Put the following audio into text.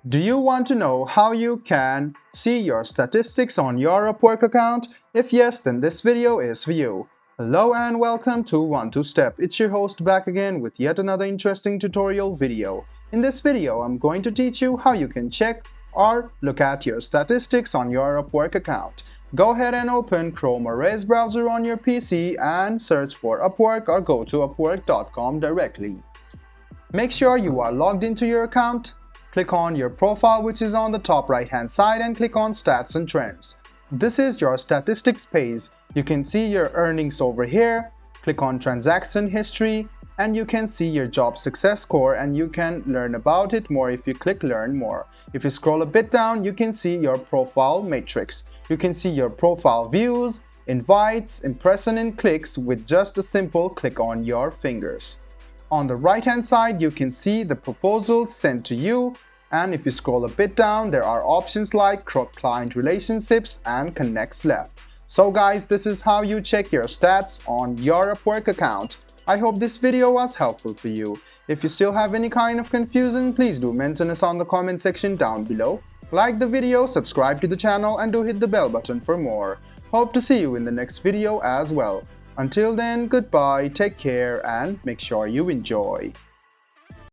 Do you want to know how you can see your statistics on your Upwork account? If yes, then this video is for you. Hello and welcome to 1-2-Step. It's your host back again with yet another interesting tutorial video. In this video, I'm going to teach you how you can check or look at your statistics on your Upwork account. Go ahead and open Chrome or Edge browser on your PC and search for Upwork or go to upwork.com directly. Make sure you are logged into your account. Click on your profile, which is on the top right hand side, and click on Stats and Trends. This is your statistics page. You can see your earnings over here. Click on Transaction History and you can see your job success score, and you can learn about it more if you click Learn More. If you scroll a bit down, you can see your profile matrix. You can see your profile views, invites, impression and clicks with just a simple click on your fingers. On the right hand side, you can see the proposals sent to you, and if you scroll a bit down, there are options like client relationships and connects left. So guys, this is how you check your stats on your Upwork account. I hope this video was helpful for you. If you still have any kind of confusion, please do mention us on the comment section down below. Like the video, subscribe to the channel and do hit the bell button for more. Hope to see you in the next video as well. Until then, goodbye, take care and make sure you enjoy.